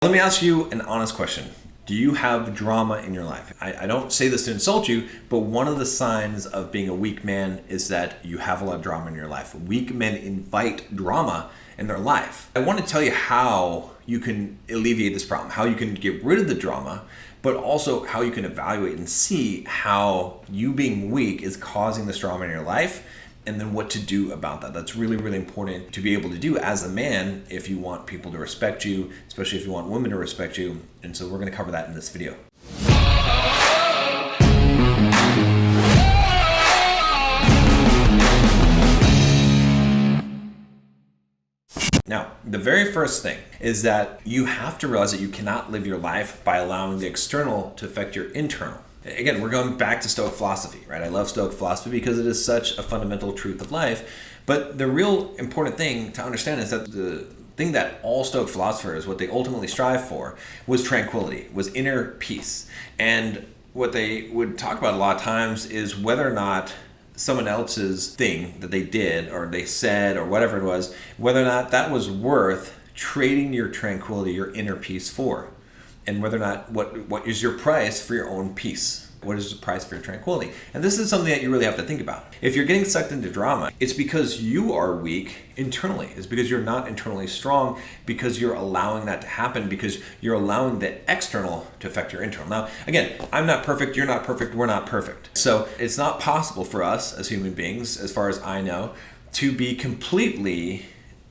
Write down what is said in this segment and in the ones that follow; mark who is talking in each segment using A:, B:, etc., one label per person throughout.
A: Let me ask you an honest question. Do you have drama in your life? I don't say this to insult you, but one of the signs of being a weak man is that you have a lot of drama in your life. Weak men invite drama in their life. I want to tell you how you can alleviate this problem, how you can get rid of the drama, but also how you can evaluate and see how you being weak is causing this drama in your life, and then what to do about that. That's really, really important to be able to do as a man if you want people to respect you, especially if you want women to respect you. And so we're going to cover that in this video. Now, the very first thing is that you have to realize that you cannot live your life by allowing the external to affect your internal. Again, we're going back to Stoic philosophy, right? I love Stoic philosophy because it is such a fundamental truth of life. But the real important thing to understand is that the thing that all Stoic philosophers, what they ultimately strive for, was tranquility, was inner peace. And what they would talk about a lot of times is whether or not someone else's thing that they did or they said or whatever it was, whether or not that was worth trading your tranquility, your inner peace for. And whether or not what is your price for your own peace? What is the price for your tranquility? And this is something that you really have to think about. If you're getting sucked into drama, it's because you are weak internally. It's because you're not internally strong, because you're allowing that to happen, because you're allowing the external to affect your internal. Now, again, I'm not perfect, you're not perfect, we're not perfect. So it's not possible for us as human beings, as far as I know, to be completely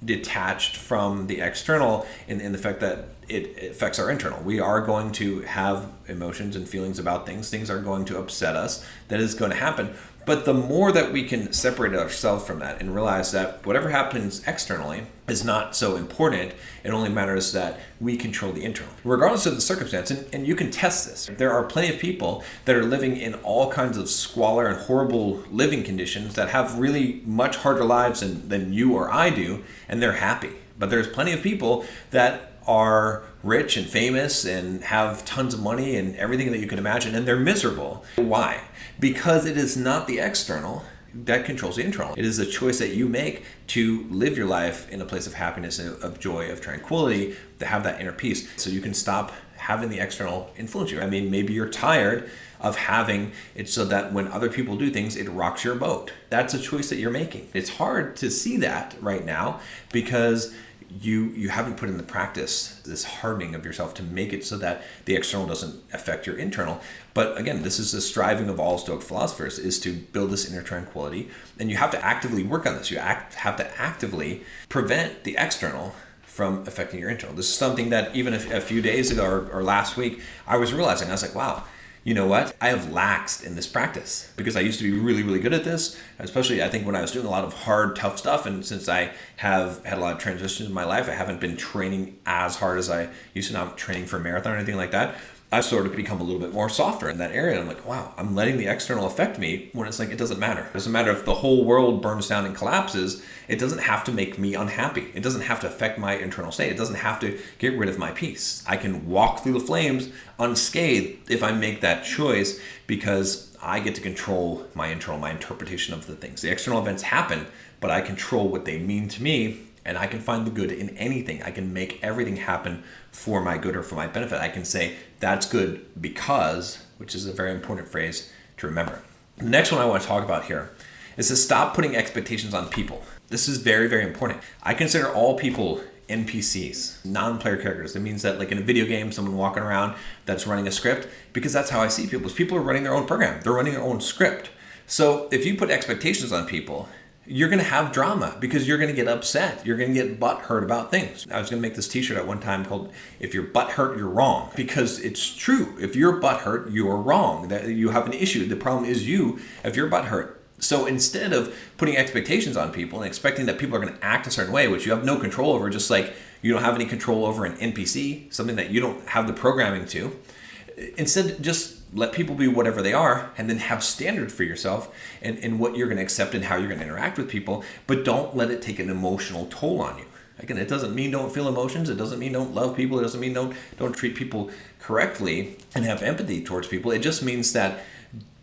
A: detached from the external in the fact that it affects our internal. We are going to have emotions and feelings about things. Things are going to upset us. That is going to happen. But the more that we can separate ourselves from that and realize that whatever happens externally is not so important, it only matters that we control the internal, regardless of the circumstance. And you can test this. There are plenty of people that are living in all kinds of squalor and horrible living conditions that have really much harder lives than you or I do, and they're happy. But there's plenty of people that are rich and famous and have tons of money and everything that you can imagine, and they're miserable. Why? Because it is not the external that controls the internal. It is a choice that you make to live your life in a place of happiness, of joy, of tranquility, to have that inner peace, so you can stop having the external influence you. I mean, maybe you're tired of having it so that when other people do things, it rocks your boat. That's a choice that you're making. It's hard to see that right now because you haven't put into practice this hardening of yourself to make it so that the external doesn't affect your internal. But again, this is the striving of all Stoic philosophers, is to build this inner tranquility. And you have to actively work on this. You have to actively prevent the external from affecting your internal. This is something that even a few days ago or last week, I was realizing. I was like, wow, you know what? I have laxed in this practice because I used to be really, really good at this, especially I think when I was doing a lot of hard, tough stuff. And since I have had a lot of transitions in my life, I haven't been training as hard as I used to. Not training for a marathon or anything like that. I've sort of become a little bit more softer in that area. And I'm like, wow, I'm letting the external affect me when it's like, it doesn't matter. It doesn't matter if the whole world burns down and collapses. It doesn't have to make me unhappy. It doesn't have to affect my internal state. It doesn't have to get rid of my peace. I can walk through the flames unscathed if I make that choice, because I get to control my internal, my interpretation of the things. The external events happen, but I control what they mean to me. And I can find the good in anything. I can make everything happen for my good or for my benefit. I can say, that's good because, which is a very important phrase to remember. The next one I want to talk about here is to stop putting expectations on people. This is very, very important. I consider all people NPCs, non-player characters. It means that, like in a video game, someone walking around that's running a script, because that's how I see people. People are running their own program. They're running their own script. So if you put expectations on people, you're going to have drama because you're going to get upset. You're going to get butthurt about things. I was going to make this t-shirt at one time called, if you're butthurt, you're wrong, because it's true. If you're butthurt, you're wrong. That you have an issue. The problem is you if you're butthurt. So instead of putting expectations on people and expecting that people are going to act a certain way, which you have no control over, just like you don't have any control over an NPC, something that you don't have the programming to, instead just let people be whatever they are, and then have standards for yourself and what you're going to accept and how you're going to interact with people, but don't let it take an emotional toll on you. Again, it doesn't mean don't feel emotions. It doesn't mean don't love people. It doesn't mean don't treat people correctly and have empathy towards people. It just means that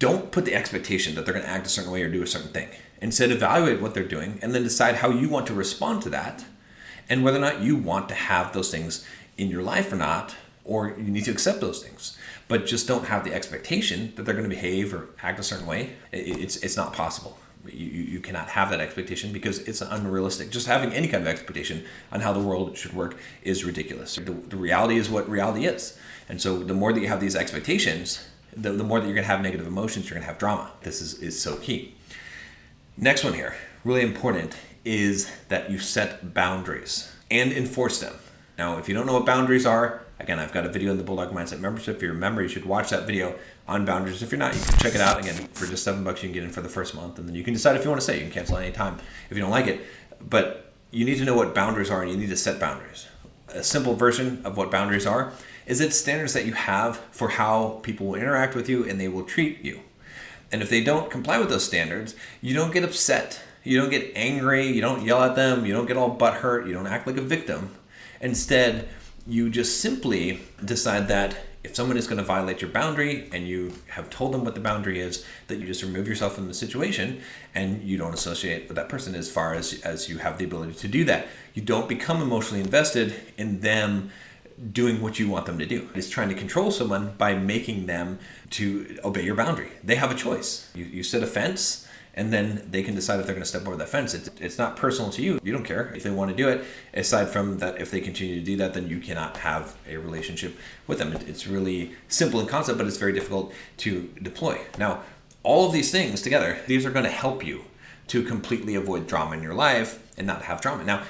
A: don't put the expectation that they're going to act a certain way or do a certain thing. Instead, evaluate what they're doing and then decide how you want to respond to that, and whether or not you want to have those things in your life or not, or you need to accept those things. But just don't have the expectation that they're going to behave or act a certain way. It's not possible. You cannot have that expectation because it's unrealistic. Just having any kind of expectation on how the world should work is ridiculous. The reality is what reality is. And so the more that you have these expectations, the more that you're going to have negative emotions, you're going to have drama. This is so key. Next one here, really important, is that you set boundaries and enforce them. Now, if you don't know what boundaries are, again, I've got a video in the Bulldog Mindset membership. If you're a member, you should watch that video on boundaries. If you're not, you can check it out. Again, for just $7, you can get in for the first month, and then you can decide if you want to stay. You can cancel at any time if you don't like it. But you need to know what boundaries are, and you need to set boundaries. A simple version of what boundaries are is it's standards that you have for how people will interact with you and they will treat you. And if they don't comply with those standards, you don't get upset. You don't get angry. You don't yell at them. You don't get all butthurt. You don't act like a victim. Instead, you just simply decide that if someone is going to violate your boundary and you have told them what the boundary is, that you just remove yourself from the situation and you don't associate with that person as far as you have the ability to do that. You don't become emotionally invested in them doing what you want them to do. It's trying to control someone by making them to obey your boundary. They have a choice. You set a fence, and then they can decide if they're going to step over that fence. It's not personal to you. You don't care if they want to do it. Aside from that, if they continue to do that, then you cannot have a relationship with them. It's really simple in concept, but it's very difficult to deploy. Now, all of these things together, these are going to help you to completely avoid drama in your life and not have drama. Now,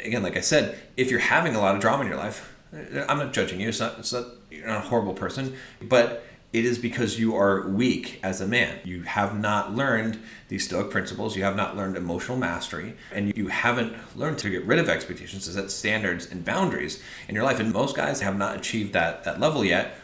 A: again, like I said, if you're having a lot of drama in your life, I'm not judging you. It's not you're not a horrible person, but it is because you are weak as a man. You have not learned these Stoic principles. You have not learned emotional mastery, and you haven't learned to get rid of expectations, to set standards and boundaries in your life. And most guys have not achieved that level yet,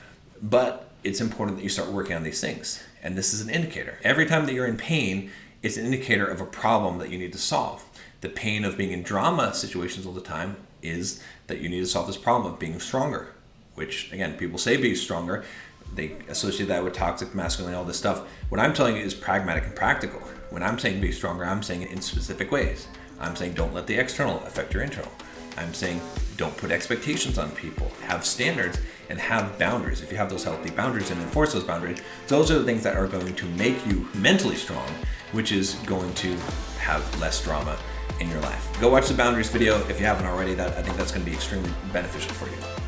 A: but it's important that you start working on these things. And this is an indicator. Every time that you're in pain, it's an indicator of a problem that you need to solve. The pain of being in drama situations all the time is that you need to solve this problem of being stronger, which, again, people say be stronger. They associate that with toxic masculinity, all this stuff. What I'm telling you is pragmatic and practical. When I'm saying be stronger, I'm saying it in specific ways. I'm saying don't let the external affect your internal. I'm saying don't put expectations on people. Have standards and have boundaries. If you have those healthy boundaries and enforce those boundaries, those are the things that are going to make you mentally strong, which is going to have less drama in your life. Go watch the boundaries video if you haven't already. I think that's going to be extremely beneficial for you.